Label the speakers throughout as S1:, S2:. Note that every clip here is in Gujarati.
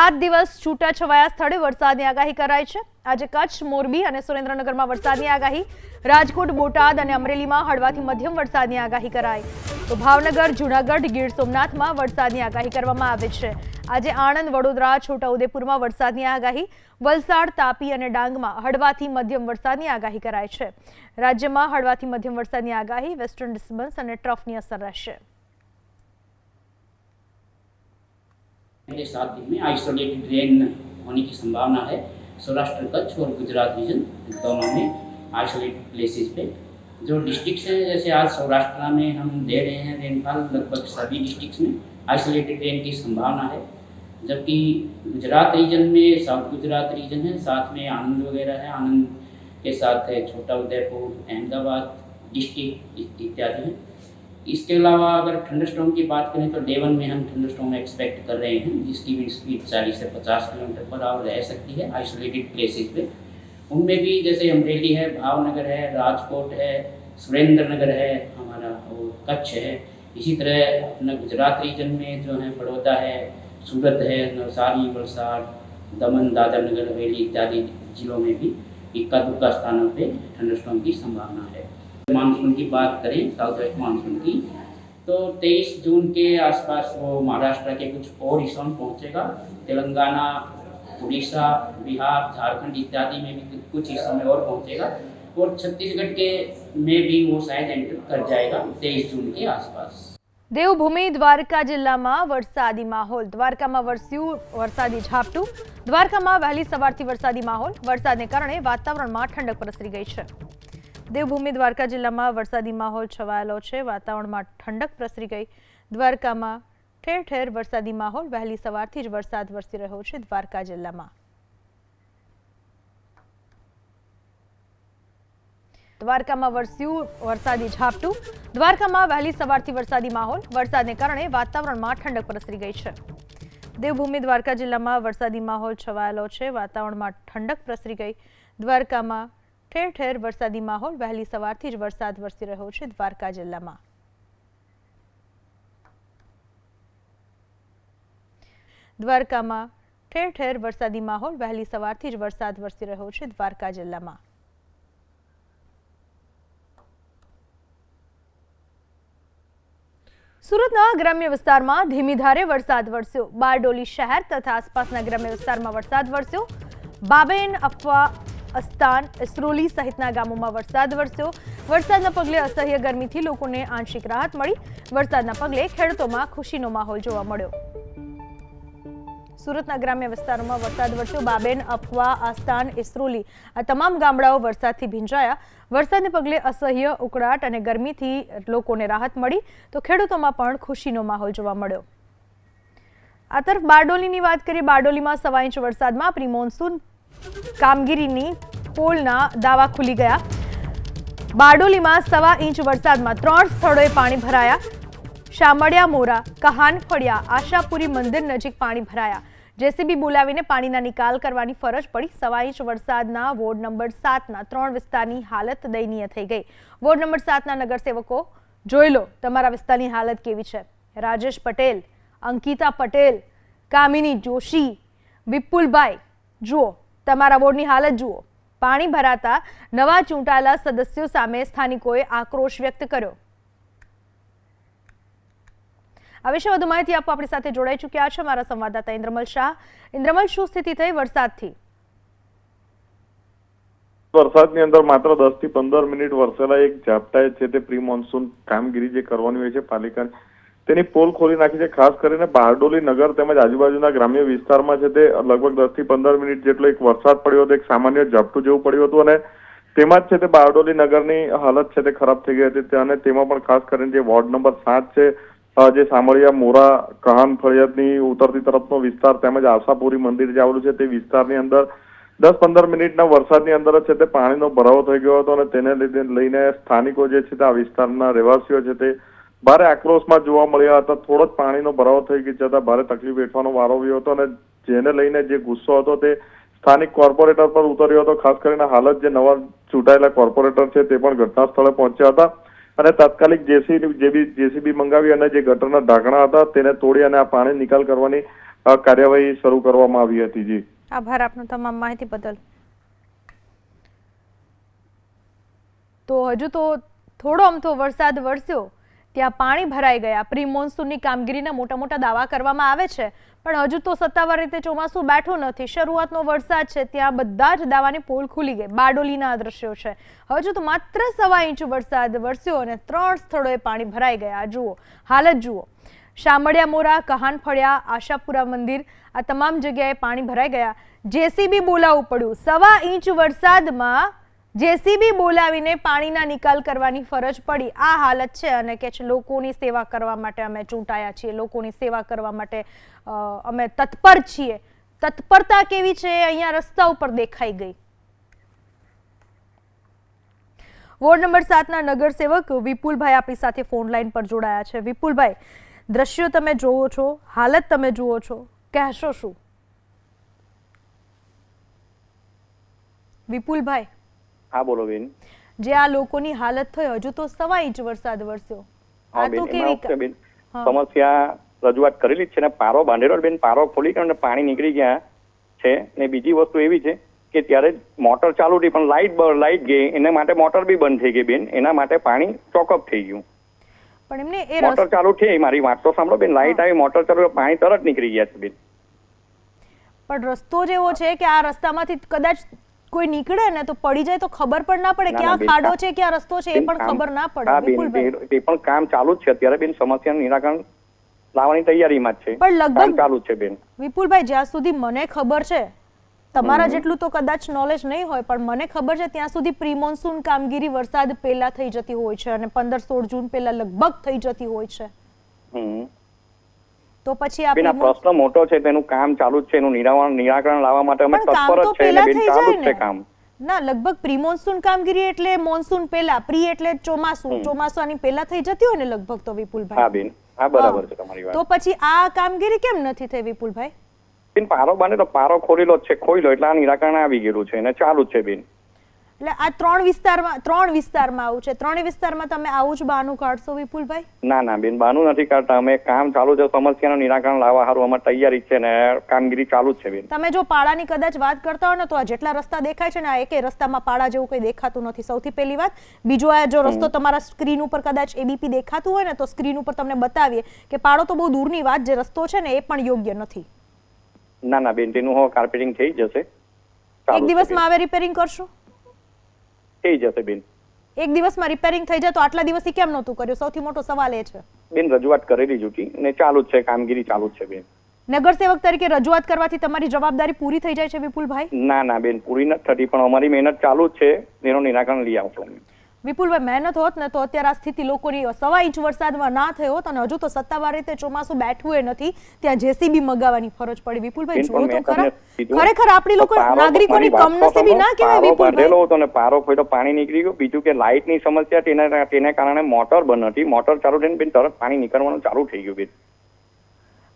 S1: 7 દિવસ છૂટાછવાયા સ્થળે વરસાદની આગાહી કરાઈ છે। આજે કચ્છ, મોરબી અને સુરેન્દ્રનગરમાં વરસાદની આગાહી, રાજકોટ, બોટાદ અને અમરેલીમાં હળવાથી મધ્યમ વરસાદની આગાહી કરાઈ। તો ભાવનગર, જૂનાગઢ, ગીર સોમનાથમાં વરસાદની આગાહી કરવામાં આવી છે। આજે આણંદ, વડોદરા, છોટાઉદેપુરમાં વરસાદની આગાહી, વલસાડ, તાપી અને ડાંગમાં હળવાથી મધ્યમ વરસાદની આગાહી કરાઈ છે। રાજ્યમાં હળવાથી મધ્યમ વરસાદની આગાહી, વેસ્ટર્ન ડિસ્ટર્બન્સ અને ટ્રફની અસર રહેશે।
S2: अगले 7 दिन में आइसोलेटेड रेन होने की संभावना है। सौराष्ट्र, कच्छ और गुजरात रीजन दोनों में आइसोलेटेड प्लेसेस पे जो डिस्ट्रिक्ट्स हैं, जैसे आज सौराष्ट्र में हम दे रहे हैं रेनफॉल, लगभग सभी डिस्ट्रिक्ट्स में आइसोलेटेड रेन की संभावना है। जबकि गुजरात रीजन में साउथ गुजरात रीजन है, साथ में आनंद वगैरह है, आनंद के साथ है छोटाउदेपुर, अहमदाबाद डिस्ट्रिक्ट इत्यादि हैं। इसके अलावा अगर थंडरस्टॉर्म की बात करें तो डे 1 में हम थंडरस्टॉर्म एक्सपेक्ट कर रहे हैं, जिसकी विंड स्पीड 40 से 50 किलोमीटर पर आवर रह सकती है आइसोलेटेड प्लेसेस पे। उनमें भी जैसे अमरेली है, भावनगर है, राजकोट है, सुरेंद्रनगर है हमारा, और कच्छ है। इसी तरह अपना गुजरात रीजन में जो है बड़ौदा है, सूरत है, नवसारी, वलसाड़, दमन, दादर नगर हवेली इत्यादि जिलों में भी इक्का दुक्का स्थानों पर थंडरस्टॉर्म की संभावना है। मानसून की बात करें, साउथ वेस्ट मानसून की, तो 23 जून के आसपास वो महाराष्ट्र के कुछ और हिस्सों में पहुँचेगा। तेलंगाना, उड़ीसा, बिहार, झारखंड इत्यादि में भी कुछ हिस्सों में और पहुँचेगा, और छत्तीसगढ़ के में भी वो शायद एंटर कर जाएगा 23 जून के आसपास।
S1: देवभूमि द्वारका जिल्लाમાં વરસાદી માહોલ, દ્વારકામાં વરસ્યું વરસાદી ઝાપટું। દ્વારકામાં વહેલી સવારથી વરસાદી માહોલ, વરસાદને કારણે વાતાવરણમાં ઠંડક પ્રસરી ગઈ છે। દેવભૂમિ દ્વારકા જિલ્લામાં વરસાદી માહોલ છવાયેલો છે, વાતાવરણમાં ઠંડક પ્રસરી ગઈ। દ્વારકામાં ઠેર ઠેર વરસાદી માહોલ, વહેલી સવારથી જ વરસાદ વરસી રહ્યો છે દ્વારકા જિલ્લામાં। દ્વારકામાં વરસ્યું વરસાદી ઝાપટું। દ્વારકામાં વહેલી સવારથી વરસાદી માહોલ, વરસાદને કારણે વાતાવરણમાં ઠંડક પ્રસરી ગઈ છે। દેવભૂમિ દ્વારકા જિલ્લામાં વરસાદી માહોલ છવાયેલો છે, વાતાવરણમાં ઠંડક પ્રસરી ગઈ। દ્વારકામાં ઠેર ઠેર વરસાદી માહોલ, વહેલી સવારથી જ વરસાદ વરસી રહ્યો છે દ્વારકા જિલ્લામાં। દ્વારકામાં ઠેર ઠેર વરસાદી માહોલ, વહેલી સવારથી જ વરસાદ વરસી રહ્યો છે દ્વારકા જિલ્લામાં। સુરતના ગ્રામ્ય વિસ્તારમાં ધીમી ધારે વરસાદ વરસ્યો। બારડોલી શહેર તથા આસપાસના ગ્રામ્ય વિસ્તારમાં વરસાદ વરસ્યો। બાબેન, અફવા, અસ્તાન, ઇસરોલી સહિતના ગામોમાં વરસાદ વરસ્યો। વરસાદના પગલે અસહ્ય ગરમીથી લોકોને આંશિક રાહત મળી। વરસાદના પગલે ખેડૂતોમાં ખુશીનો માહોલ જોવા મળ્યો। સુરતના ગ્રામ્ય વિસ્તારોમાં વરસાદ વરસ્યો। બાબેન, અફવા, આસ્તાન, ઇસરોલી આ તમામ ગામડાઓ વરસાદથી ભીંજાયા। વરસાદને પગલે અસહ્ય ઉકળાટ અને ગરમીથી લોકોને રાહત મળી, તો ખેડૂતોમાં પણ ખુશીનો માહોલ જોવા મળ્યો। આ તરફ બારડોલીની વાત કરીએ, બારડોલીમાં 1.25 ઇંચ વરસાદમાં પ્રી મોન્સૂન કામગીરીની પોલના દાવા ખુલી ગયા। બારડોલીમાં 1.25 ઇંચ વરસાદમાં 3 સ્થળોએ પાણી ભરાયા। શામળિયા, મોરા, કહાન ફળિયા, આશાપુરી મંદિર નજીક પાણી ભરાયા। જેસીબી બોલાવીને પાણીના નિકાલ કરવાની ફરજ પડી। 1.25 ઇંચ વરસાદના વોર્ડ નંબર 7ના 3 વિસ્તારની હાલત દયનીય થઈ ગઈ। વોર્ડ નંબર 7ના નગરસેવકો, જોઈ લો તમારા વિસ્તારની હાલત કેવી છે। રાજેશ પટેલ, અંકિતા પટેલ, કામિની જોશી, વિપુલભાઈ, જુઓ તમારા વોર્ડની હાલત જુઓ। પાણી ભરાતા નવા ચૂંટાયેલા સદસ્યો સામે સ્થાનિકોએ આક્રોશ વ્યક્ત કર્યો। આ વિશે વધુ માહિતી આપવા આપણી સાથે જોડાઈ ચૂક્યા છે મારા સંવાદદાતા ઇન્દ્રમલ શાહ। ઇન્દ્રમલ, શું સ્થિતિ થઈ વરસાદથી?
S3: વરસાદની અંદર માત્ર 10 થી 15 મિનિટ વરસેલા એક ઝાપટાએ છે તે પ્રી મોન્સૂન કામગીરી જે કરવાની હોય છે પાલિકાને, તેની પોલ ખોલી નાખી છે। ખાસ કરીને બારડોલી નગર તેમજ આજુબાજુના ગ્રામ્ય વિસ્તારમાં છે તે લગભગ 10 થી 15 મિનિટ જેટલો એક વરસાદ પડ્યો હતો, એક સામાન્ય ઝાપટું જેવું પડ્યું હતું, અને તેમાં જ છે તે બારડોલી નગરની હાલત છે તે ખરાબ થઈ ગઈ હતી। અને તેમાં પણ ખાસ કરીને જે વોર્ડ નંબર 7 છે, જે સામળિયા, મોરા, કહાન ફળિયાની ઉત્તરથી તરફનો વિસ્તાર તેમજ આશાપુરી મંદિર જે આવેલું છે તે વિસ્તારની અંદર 10-15 મિનિટના વરસાદની અંદર જ છે તે પાણીનો ભરાવો થઈ ગયો હતો, અને તેને લઈને સ્થાનિકો જે છે તે આ વિસ્તારના રહેવાસીઓ છે તે ભારે આક્રોશમાં જોવા મળ્યા હતા। થોડો જ પાણીનો ભરાવો થઈ જતા ભારે તકલીફ વેઠવાનો વારો આવ્યો હતો, અને જેને લઈને જે ગુસ્સો હતો તે સ્થાનિક કોર્પોરેટર પર ઉતર્યો હતો। ખાસ કરીને હાલત જે નવા ચૂંટાયેલા કોર્પોરેટર છે તે પણ ઘટના સ્થળે પહોંચ્યા હતા, અને તાત્કાલિક જેસીબી મંગાવી અને જે ગટરના ઢાંકણા હતા તેને તોડી અને આ પાણી નિકાલ કરવાની કાર્યવાહી શરૂ કરવામાં આવી હતી. જી,
S1: આભાર આપનો તમામ માહિતી બદલ. તો હજુ તો થોડો અમથો વરસાદ વરસ્યો ત્યાં પાણી ભરાઈ ગયા. પ્રી મોન્સૂનની કામગીરીના મોટા મોટા દાવા કરવામાં આવે છે, પણ હજુ તો સત્તાવાર રીતે ચોમાસું બેઠું નથી. શરૂઆતનો વરસાદ છે ત્યાં બધા જ દાવાની પોલ ખુલી ગઈ. બારડોલીના આ દ્રશ્યો છે. હજુ તો માત્ર 1.25 ઇંચ વરસાદ વરસ્યો અને 3 સ્થળોએ પાણી ભરાઈ ગયા. જુઓ હાલત જુઓ. શામળિયા મોરા, કહાનફળિયા, આશાપુરા મંદિર, આ તમામ જગ્યાએ પાણી ભરાઈ ગયા. જેસીબી બોલાવવું પડ્યું. 1.25 ઇંચ વરસાદમાં જેસીબી બોલાવીને પાણીના નિકાલ કરવાની ફરજ પડી. આ હાલત છે અને કે લોકોની સેવા કરવા માટે અમે ચૂંટાયા છીએ, લોકોની સેવા કરવા માટે અમે તત્પર છીએ. તત્પરતા કેવી છે અહીંયા રસ્તા ઉપર દેખાઈ ગઈ. વોર્ડ નંબર 7 ના નગરસેવક વિપુલભાઈ આપણી સાથે ફોન લાઈન પર જોડાયા છે. વિપુલભાઈ, દ્રશ્યો તમે જોવો છો, હાલત તમે જુઓ છો, કહેશો શું? વિપુલભાઈ,
S4: હા બોલો બેન.
S1: જે આ લોકોની હાલત થઈ, હજુ તો 1.25 ઇંચ વરસાદ વરસ્યો. આ તો કેવી
S4: બેન સમસ્યા રજૂઆત કરેલી છે ને, પારો બાંધેલો બેન, પારો ખોલી કરીને પાણી નીકળી ગયા છે. ને બીજી વસ્તુ એવી છે કે ત્યારે મોટર ચાલુ હતી પણ લાઈટ ગઈ, એના માટે મોટર બી બંધ થઈ ગઈ બેન. એના માટે પાણી ચોકઅપ થઈ ગયું.
S1: પણ એમને એ
S4: મોટર ચાલુ થઈ, મારી વાત તો સાંભળો બેન. લાઈટ આવી, મોટર ચાલુ, પાણી તરત નીકળી ગયા છે બેન.
S1: પણ રસ્તો જ એવો છે કે આ રસ્તામાંથી કદાચ કોઈ નીકળે ને તો પડી જાય તો ખબર પણ ના પડે ક્યાં ખાડો છે, ક્યાં રસ્તો છે, એ પણ ખબર ના પડે. વિપુલભાઈ,
S4: તે પણ કામ ચાલુ જ છે અત્યારે બેન. સમસ્યાનું નિરાકરણ લાવવાની તૈયારીમાં જ છે,
S1: પણ લગભગ
S4: ચાલુ જ છે બેન.
S1: વિપુલભાઈ, જ્યાં સુધી મને ખબર છે, તમારા જેટલું તો કદાચ નોલેજ નહીં હોય, પણ મને ખબર છે ત્યાં સુધી પ્રી મોન્સૂન કામગીરી વરસાદ પહેલા થઈ જતી હોય છે અને 15-16 જૂન પહેલા લગભગ થઈ જતી હોય છે. તો પછી
S4: આ પ્રશ્ન મોટો છે, તેનું કામ ચાલુ જ છે. એનું નિરાકરણ લાવવા માટે અમે તત્પર જ છે બેન. ચાલુ જ છે કામ.
S1: ના, લગભગ પ્રી મોન્સૂન કામગીરી એટલે મોન્સૂન પહેલા, પ્રી એટલે ચોમાસાની પહેલા થઈ જતી હોય ને લગભગ તો વિપુલભાઈ.
S4: હા બેન, હા બરાબર છે તમારી વાત.
S1: તો પછી આ કામગીરી કેમ નથી થઈ વિપુલભાઈ?
S4: બેન પારો બાંધે તો પારો ખોલેલો જ છે, ખોઈલો એટલે આ નિરાકરણ આવી ગયેલું છે અને ચાલુ જ છે બેન.
S1: એટલે આ 3 વિસ્તારમાં આવું છે. 3 વિસ્તારમાં તમે આવું જ બહાનું કાઢશો વિપુલભાઈ?
S4: ના બેન, બહાનું નથી કાઢતા. અમે કામ ચાલુ છે, સમસ્યાનું નિરાકરણ લાવવા સારું અમારી તૈયારી છે ને કામગીરી ચાલુ જ છે બેન.
S1: તમે જો પાડાની કદાચ વાત કરતા હો ને તો આ જેટલા રસ્તા દેખાય છે ને, આ એકે રસ્તામાં પાડા જેવું કંઈ દેખાતું નથી. સૌથી પહેલી વાત. બીજું, આ જો રસ્તો તમારા સ્ક્રીન ઉપર કદાચ એબીપી દેખાતું હોય ને તો સ્ક્રીન ઉપર તમને બતાવીએ કે પાડો તો બહુ દૂરની વાત, જે રસ્તો છે ને એ પણ યોગ્ય નથી.
S4: ના બેન, તેનું હવે કાર્પેટિંગ થઈ જશે.
S1: એક દિવસમાં હવે રિપેરિંગ કરશો?
S4: થઈ જશે બેન.
S1: એક દિવસમાં રિપેરિંગ થઈ જાય તો આટલા દિવસથી કેમ નહોતું કર્યું? સૌથી મોટો સવાલ એ છે.
S4: બેન રજૂઆત કરેલી જ હતી ને ચાલુ જ છે, કામગીરી ચાલુ જ છે બેન.
S1: નગરસેવક તરીકે રજૂઆત કરવાથી તમારી જવાબદારી પૂરી થઈ જાય છે વિપુલભાઈ?
S4: ના બેન, પૂરી નથી થતી, પણ અમારી મહેનત ચાલુ જ છે. એનું નિરાકરણ લઈ આવશો.
S1: વિપુલભાઈ, મહેનત હોત ને તો અત્યારે આ સ્થિતિ લોકોની 1.25 ઇંચ વરસાદમાં ના થઈ હોત અને હજુ તો સત્તાવાર રીતે ચોમાસું બેઠું એ નથી ત્યાં જેસીબી મગાવવાની ફરજ પડી. વિપુલભાઈ, જુઓ તો ખરા, ખરેખર આપણી લોકો નાગરિકોની કમનસીબી ના કહેવાય વિપુલભાઈ?
S4: તો ને પારો ફોડ્યો, પાણી નીકળી ગયું. બીજું કે લાઇટની સમસ્યા, તેને કારણે મોટર બંધ હતી. મોટર ચાલુ થઈને બેન તરત પાણી નીકળવાનું ચાલુ થઈ ગયું બેન.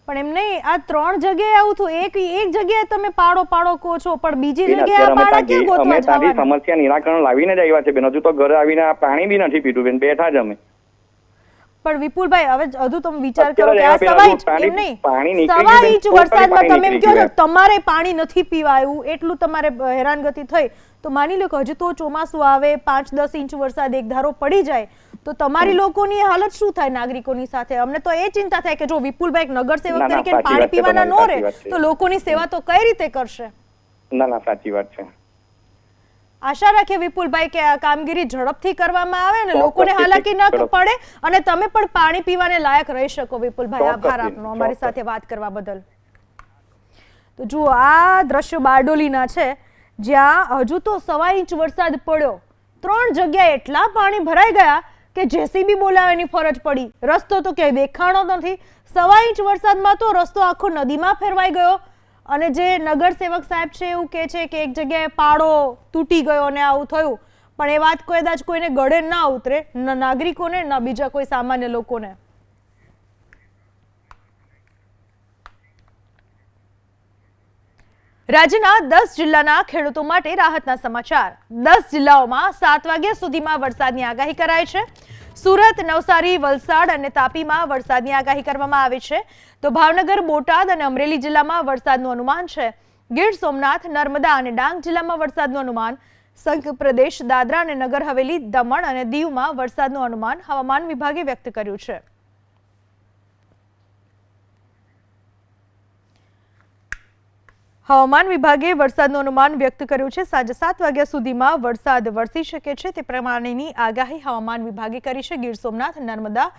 S1: પણ એમ નહીં, આ 3 જગ્યાએ આવું થયું. એક જગ્યાએ તમે પાડો કહો છો, પણ બીજી જગ્યાએ પાડા કેમ ગોતવા જવાના?
S4: સમસ્યા નિરાકરણ લાવીને જ આવ્યા છે બેન. હજુ તો ઘરે આવીને આ પાણી બી નથી પીધું બેન, બેઠા જ અમે.
S1: પણ વિપુલભાઈ, હવે હજુ તમે વિચાર કરો કે આ 1.25 ઇંચ વરસાદમાં તમે એમ કહો છો તમારે પાણી નથી પીવાયું, એટલું તમારે હેરાનગતિ થઈ, તો માની લો કે હજુ તો ચોમાસું આવે, 5-10 ઇંચ વરસાદ એક ધારો પડી જાય તો તમારી લોકોની હાલત શું થાય નાગરિકોની સાથે? અમને તો એ ચિંતા થાય કે જો વિપુલભાઈ નગરસેવક તરીકે પાણી પીવાના ન રહે તો લોકોની સેવા તો કઈ રીતે કરશે?
S4: ના, સાચી વાત છે.
S1: આશા રાખીએ વિપુલભાઈ કે આ કામગીરી ઝડપથી કરવામાં આવે અને લોકોને હાલાકી ન પડે અને તમે પણ પાણી પીવાને લાયક રહી શકો. વિપુલભાઈ, આભાર આપનો અમારી સાથે વાત કરવા બદલ. તો જુઓ, આ દ્રશ્યો બારડોલીના છે જ્યાં હજુ તો 1.25 ઇંચ વરસાદ પડ્યો, 3 જગ્યાએ એટલા પાણી ભરાઈ ગયા કે જેસીબી બોલાવવાની ફરજ પડી. રસ્તો તો ક્યાંય દેખાણો નથી. 1.25 ઇંચ વરસાદમાં તો રસ્તો આખો નદીમાં ફેરવાઈ ગયો. અને જે નગરસેવક સાહેબ છે એવું કહે છે કે એક જગ્યાએ પાડો તૂટી ગયો અને આવું થયું, પણ એ વાત કદાચ કોઈને ગળે ના ઉતરે, ન નાગરિકોને ન બીજા કોઈ સામાન્ય લોકોને. રાજ્યના 10 જિલ્લાના ખેડૂતો માટે રાહતના સમાચાર. 10 જિલ્લાઓમાં 7 વાગ્યા સુધીમાં વરસાદની આગાહી કરાઈ છે. સુરત, નવસારી, વલસાડ અને તાપીમાં વરસાદની આગાહી કરવામાં આવી છે, તો ભાવનગર, બોટાદ અને અમરેલી જિલ્લામાં વરસાદનું અનુમાન છે. ગીર સોમનાથ, નર્મદા અને ડાંગ જિલ્લામાં વરસાદનું અનુમાન. સંઘ પ્રદેશ, દાદરા અને નગર હવેલી, દમણ અને દીવમાં વરસાદનું અનુમાન હવામાન વિભાગે વ્યક્ત કર્યું છે. હવામાન વિભાગે વરસાદનું અનુમાન વ્યક્ત કર્યું છે. સાંજે 7 વાગ્યા સુધીમાં વરસાદ વરસી શકે છે તે પ્રમાણેની આગાહી હવામાન વિભાગે કરી છે. ગીર સોમનાથ, નર્મદા,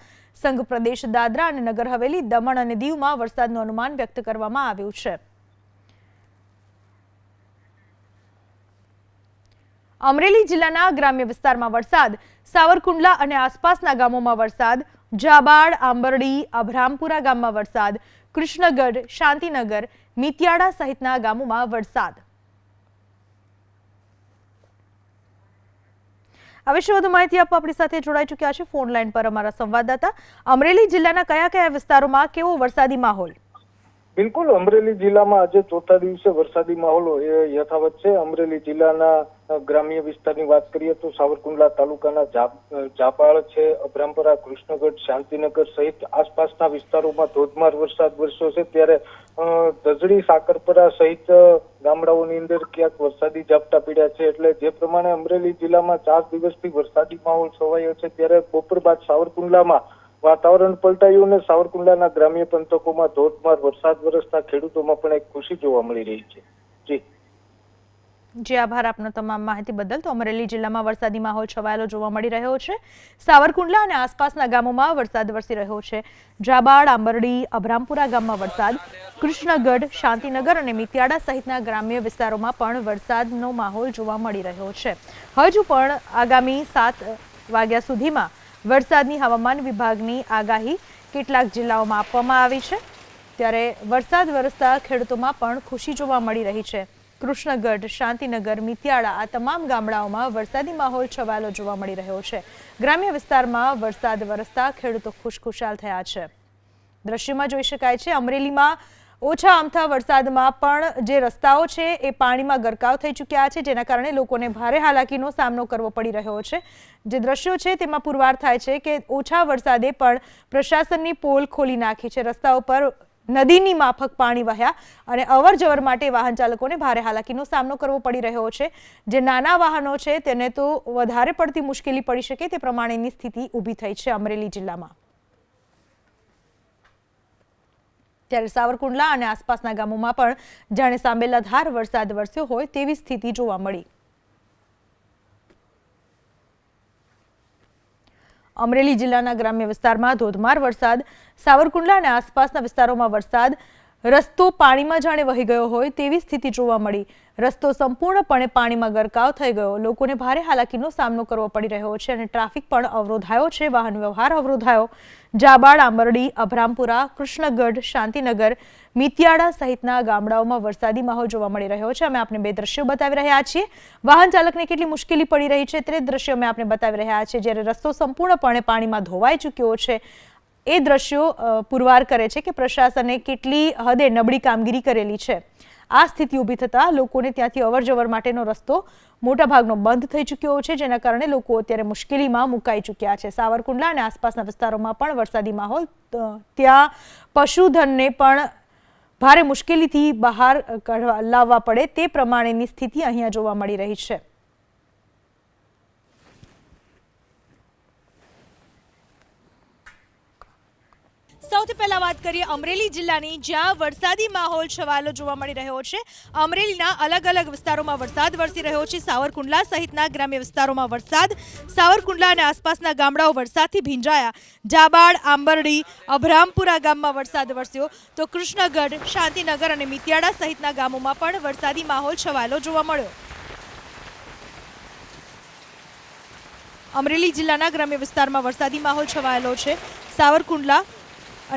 S1: સંઘ પ્રદેશ, દાદરા અને નગર હવેલી, દમણ અને દીવમાં વરસાદનું અનુમાન વ્યક્ત કરવામાં આવ્યું છે. અમરેલી જિલ્લાના ગ્રામ્ય વિસ્તારમાં વરસાદ. સાવરકુંડલા અને આસપાસના ગામોમાં વરસાદ. જાબાડ, આંબરડી, અભરામપુરા ગામમાં વરસાદ. કૃષ્ણગઢ, શાંતિનગર, મિતિયાડા સહિતના ગામોમાં વરસાદ. આ વિશે વધુ માહિતી આપવા આપણી સાથે જોડાઈ ચૂક્યા છે ફોન લાઈન પર અમારા સંવાદદાતા. અમરેલી જિલ્લાના કયા કયા વિસ્તારોમાં કેવો વરસાદી માહોલ?
S5: બિલકુલ, અમરેલી જિલ્લામાં આજે ચોથા દિવસે વરસાદી માહોલ યથાવત છે. અમરેલી જિલ્લાના ગ્રામ્ય વિસ્તારની વાત કરીએ તો સાવરકુંડલા તાલુકાના જાપાળ છે, અભરામપરા, કૃષ્ણગઢ, શાંતિનગર સહિત આસપાસના વિસ્તારોમાં ધોધમાર વરસાદ વરસ્યો છે. ત્યારે ધજડી, સાકરપરા સહિત ગામડાઓની અંદર ક્યાંક વરસાદી ઝાપટા પડ્યા છે. એટલે જે પ્રમાણે અમરેલી જિલ્લામાં 4 દિવસથી વરસાદી માહોલ છવાયો છે, ત્યારે બપોર બાદ સાવરકુંડલામાં વાતાવરણ પલટાયું અને સાવરકુંડલાના ગ્રામ્ય પંથકોમાં ધોધમાર વરસાદ વરસતા ખેડૂતોમાં પણ એક ખુશી જોવા મળી રહી છે.
S1: જી આભાર આપનો તમામ માહિતી બદલ. તો અમરેલી જિલ્લામાં વરસાદી માહોલ છવાયેલો જોવા મળી રહ્યો છે. સાવરકુંડલા અને આસપાસના ગામોમાં વરસાદ વરસી રહ્યો છે. જાબાડ, આંબરડી, અભરામપુરા ગામમાં વરસાદ. કૃષ્ણગઢ, શાંતિનગર અને મિતિયાડા સહિતના ગ્રામ્ય વિસ્તારોમાં પણ વરસાદનો માહોલ જોવા મળી રહ્યો છે. હજુ પણ આગામી 7 વાગ્યા સુધીમાં વરસાદની હવામાન વિભાગની આગાહી કેટલાક જિલ્લાઓમાં આપવામાં આવી છે. ત્યારે વરસાદ વરસતા ખેડૂતોમાં પણ ખુશી જોવા મળી રહી છે. કૃષ્ણગઢ, શાંતિનગર, મિતિયાડા આ તમામ ગામડાઓમાં વરસાદી માહોલ છવાયેલો જોવા મળી રહ્યો છે. ગ્રામ્ય વિસ્તારમાં વરસાદ વરસતા ખેડૂતો ખુશખુશાલ થયા છે. દ્રશ્યમાં જોઈ શકાય છે અમરેલીમાં ઓછા અમથા વરસાદમાં પણ જે રસ્તાઓ છે એ પાણીમાં ગરકાવ થઈ ચૂક્યા છે, જેના કારણે લોકોને ભારે હાલાકીનો સામનો કરવો પડી રહ્યો છે. જે દ્રશ્યો છે તેમાં પુરવાર થાય છે કે ઓછા વરસાદે પણ પ્રશાસનની પોલ ખોલી નાખી છે. રસ્તાઓ પર નદીની માફક પાણી વહ્યા અને અવર જવર માટે વાહન ચાલકોને ભારે હાલાકીનો સામનો કરવો પડી રહ્યો છે. જે નાના વાહનો છે તેને તો વધારે પડતી મુશ્કેલી પડી શકે તે પ્રમાણેની સ્થિતિ ઊભી થઈ છે અમરેલી જિલ્લામાં. ત્યારે સાવરકુંડલા અને આસપાસના ગામોમાં પણ જાણે સાંબેલાધાર વરસાદ વરસ્યો હોય તેવી સ્થિતિ જોવા મળી. અમરેલી જિલ્લાના ગ્રામ્ય વિસ્તારમાં ધોધમાર વરસાદ. સાવરકુંડલા અને આસપાસના વિસ્તારોમાં વરસાદ. રસ્તો પાણીમાં જાણે વહી ગયો હોય તેવી સ્થિતિ જોવા મળી. રસ્તો સંપૂર્ણપણે પાણીમાં ગરકાવ થઈ ગયો. લોકોને ભારે હાલાકીનો સામનો કરવો પડી રહ્યો છે અને ટ્રાફિક પણ અવરોધાયો છે. વાહન વ્યવહાર અવરોધાયો. જાબાડ, આંબરડી, અભરામપુરા, કૃષ્ણગઢ, શાંતિનગર, મિતિયાડા સહિતના ગામડાઓમાં વરસાદી માહોલ જોવા મળી રહ્યો છે. અમે આપને બે દ્રશ્યો બતાવી રહ્યા છીએ. વાહન ચાલકને કેટલી મુશ્કેલી પડી રહી છે તે દ્રશ્યો અમે આપને બતાવી રહ્યા છીએ. જ્યારે રસ્તો સંપૂર્ણપણે પાણીમાં ધોવાઈ ચૂક્યો છે એ દ્રશ્યો પુરવાર કરે છે કે પ્રશાસને કેટલી હદે નબળી કામગીરી કરેલી છે. આ સ્થિતિ ઊભી થતાં લોકોને ત્યાંથી અવર જવર માટેનો રસ્તો મોટાભાગનો બંધ થઈ ચૂક્યો છે, જેના કારણે લોકો અત્યારે મુશ્કેલીમાં મુકાઈ ચૂક્યા છે. સાવરકુંડલા અને આસપાસના વિસ્તારોમાં પણ વરસાદી માહોલ. ત્યાં પશુધનને પણ ભારે મુશ્કેલીથી બહાર લાવવા પડે તે પ્રમાણેની સ્થિતિ અહીંયા જોવા મળી રહી છે. સૌથી પહેલા વાત કરીએ અમરેલી જિલ્લાની, જ્યાં વરસાદી માહોલ છવાયેલો જોવા મળી રહ્યો છે. અમરેલીના અલગ અલગ વિસ્તારોમાં વરસાદ વરસી રહ્યો છે. સાવરકુંડલા સહિતના ગ્રામ્ય વિસ્તારોમાં વરસાદ. સાવરકુંડલા અને આસપાસના ગામડાઓ વરસાદથી ભીંજાયા. જાબાડ, આંબરડી, અભરામપુરા ગામમાં વરસાદ વરસ્યો, તો કૃષ્ણગઢ, શાંતિનગર અને મિતિયાડા સહિતના ગામોમાં પણ વરસાદી માહોલ છવાયેલો જોવા મળ્યો. અમરેલી જિલ્લાના ગ્રામ્ય વિસ્તારમાં વરસાદી માહોલ છવાયેલો છે. સાવરકુંડલા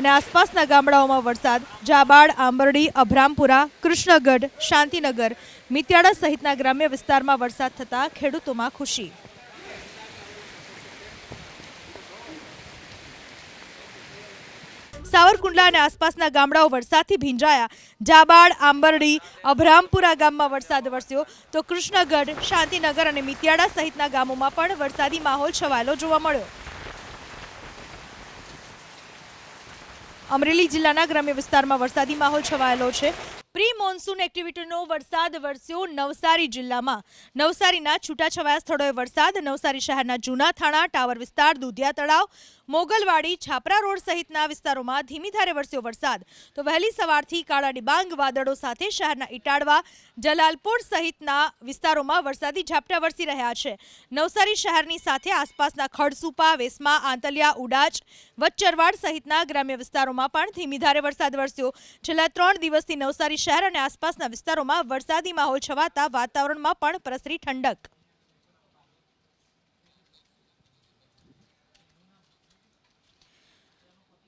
S1: અને આસપાસના ગામડાઓમાં વરસાદ. જાબાડ, આંબરડી, અભરામપુરા, કૃષ્ણગઢ, શાંતિનગર, મિતિયાડા સહિતના ગ્રામ્ય વિસ્તારમાં વરસાદ થતાં ખેડૂતોમાં ખુશી. સાવરકુંડલા અને આસપાસના ગામડાઓ વરસાદથી ભીંજાયા. જાબાડ, આંબરડી, અભરામપુરા ગામમાં વરસાદ વરસ્યો, તો કૃષ્ણગઢ, શાંતિનગર અને મિતિયાડા સહિતના ગામોમાં પણ વરસાદી માહોલ છવાયેલો જોવા મળ્યો. અમરેલી જિલ્લાના ગ્રામ્ય વિસ્તારમાં વરસાદી માહોલ છવાયેલો છે. પ્રી મોન્સૂન એક્ટિવિટીનો વરસાદ વરસ્યો નવસારી જિલ્લામાં. નવસારીના છૂટાછવાયા સ્થળોએ વરસાદ. નવસારી શહેરના જૂના થાણા, ટાવર વિસ્તાર, દુધિયા તળાવ, મોગલવાડી, છાપરા રોડ સહિતના વિસ્તારોમાં ધીમી ધારે વરસ્યો વરસાદ. તો વહેલી સવારથી કાળા ડિબાંગ વાદળો સાથે શહેરના ઇટાડવા, જલાલપોર સહિતના વિસ્તારોમાં વરસાદી ઝાપટા વરસી રહ્યા છે. નવસારી શહેરની સાથે આસપાસના ખડસુપા, વેસમા, આંતલિયા, ઉડાચ, વચરવાડ સહિતના ગ્રામ્ય વિસ્તારોમાં પણ ધીમી ધારે વરસાદ વરસ્યો. છેલ્લા 3 દિવસથી નવસારી શહેર અને આસપાસના વિસ્તારોમાં વરસાદી માહોલ છવાતા વાતાવરણમાં પણ પ્રસરી ઠંડક.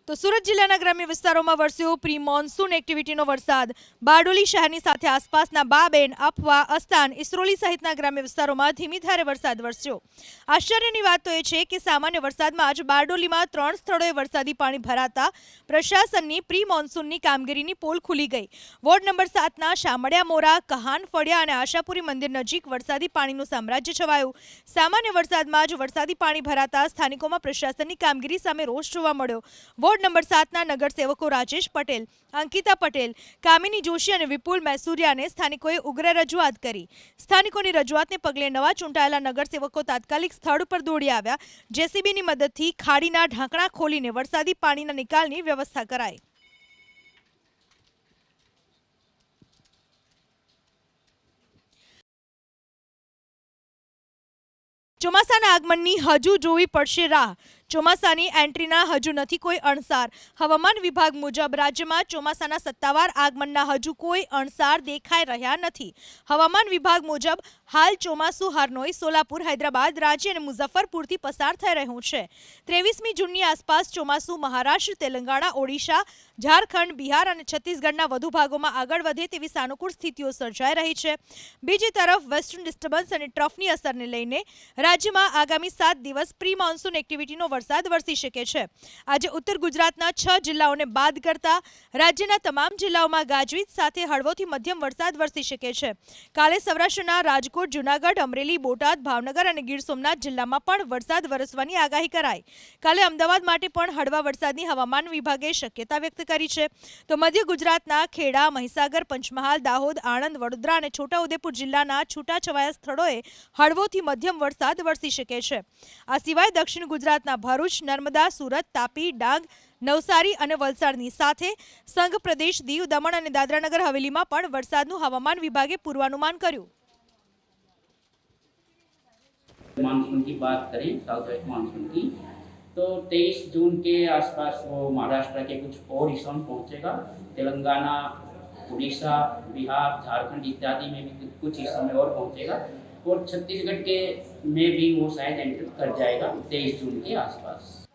S1: તો સુરત જિલ્લાના ગ્રામ્ય વિસ્તારોમાં વરસ્યો પ્રી મોન્સૂન એક્ટિવિટીનો વરસાદ. બારડોલી શહેરની સાથે આસપાસના બાબેન, અફવા, અસ્તાન, ઇસરોલી સહિતના ગ્રામ્ય વિસ્તારોમાં ધીમી ધારે વરસાદ વરસ્યો. આશ્ચર્યની વાત તો એ છે કે સામાન્ય વરસાદમાં આજ બારડોલીમાં 3 સ્થળોએ વરસાદી પાણી ભરાતા પ્રશાસનની પ્રી મોન્સૂનની કામગીરીની પોલ ખુલી ગઈ. વોર્ડ નંબર 7ના શામળિયા મોરા, કહાન ફળિયા અને આશાપુરી મંદિર નજીક વરસાદી પાણીનું સામ્રાજ્ય છવાયું. સામાન્ય વરસાદમાં જ વરસાદી પાણી ભરાતા સ્થાનિકોમાં પ્રશાસનની કામગીરી સામે રોષ જોવા મળ્યો. વોર્ડ નંબર 7ના નગરસેવકો રાજેશ પટેલ, અંકિતા પટેલ, કામિની જોશી અને વિપુલ મૈસુરિયાને સ્થાનિકોએ ઉગ્ર રજૂઆત કરી. સ્થાનિકોની રજૂઆતને પગલે નવા ચૂંટાયેલા નગરસેવકો તાત્કાલિક સ્થળ પર દોડી આવ્યા. જેસીબીની મદદથી ખાડીના ઢાંકણા ખોલીને વરસાદી પાણીના નિકાલની વ્યવસ્થા કરાઈ. ચોમાસાના આગમનની હજુ જોવી પડશે રાહ. ચોમાસાની એન્ટ્રીના હજુ નથી કોઈ અણસાર. હવામાન વિભાગ મુજબ રાજ્યમાં ચોમાસાના સત્તાવાર આગમનના હજુ કોઈ અણસાર દેખાઈ રહ્યા નથી. હવામાન વિભાગ મુજબ હાલ ચોમાસું હરનોઈ, સોલાપુર, હૈદરાબાદ, રાંચી અને મુઝફ્ફરપુરથી પસાર થઈ રહ્યું છે. 23મી જૂનની આસપાસ ચોમાસું મહારાષ્ટ્ર, તેલંગાણા, ઓડિશા, ઝારખંડ, બિહાર અને છત્તીસગઢના વધુ ભાગોમાં આગળ વધે તેવી સાનુકૂળ સ્થિતિઓ સર્જાઈ રહી છે. બીજી તરફ વેસ્ટર્ન ડિસ્ટર્બન્સ અને ટ્રફની અસરને લઈને રાજ્યમાં આગામી 7 દિવસ પ્રી મોન્સૂન એક્ટિવિટીનો વરસાદ વરસી શકે છે. આજે ઉત્તર ગુજરાતના 6 જિલ્લાઓને બાદ કરતા રાજ્યના તમામ જિલ્લાઓમાં ગાજવીજ સાથે હળવોથી મધ્યમ વરસાદ વરસી શકે છે. કાલે સૌરાષ્ટ્રના રાજકોટ, જૂનાગઢ, અમરેલી, બોટાદ, ભાવનગર અને ગીર સોમનાથ જિલ્લામાં પણ વરસાદ વરસવાની આગાહી કરાઈ. કાલે અમદાવાદ માટે પણ હળવા વરસાદની હવામાન વિભાગે શક્યતા વ્યક્ત કરી છે. તો મધ્ય ગુજરાતના ખેડા, મહીસાગર, પંચમહાલ, દાહોદ, આણંદ, વડોદરા અને છોટાઉદેપુર જિલ્લાના છૂટાછવાયા સ્થળોએ હળવોથી મધ્યમ વરસાદ વરસી શકે છે. આ સિવાય દક્ષિણ ગુજરાતના ભરૂચ, નર્મદા, સુરત, તાપી, ડાંગ, નવસારી અને વલસાડની સાથે સંઘ પ્રદેશ, દીવ, દમણ અને દાદરાનગર હવેલીમાં પણ વરસાદનું હવામાન વિભાગે પૂર્વાનુમાન કર્યું.
S2: मानसून की बात करें, साउथ वेस्ट मानसून की, तो 23 जून के आसपास वो महाराष्ट्र के कुछ और हिस्सों में पहुंचेगा. तेलंगाना, उड़ीसा, बिहार, झारखंड इत्यादि में भी कुछ हिस्सों में और पहुंचेगा और छत्तीसगढ़ के में भी वो शायद एंटर कर जाएगा 23 जून के आसपास.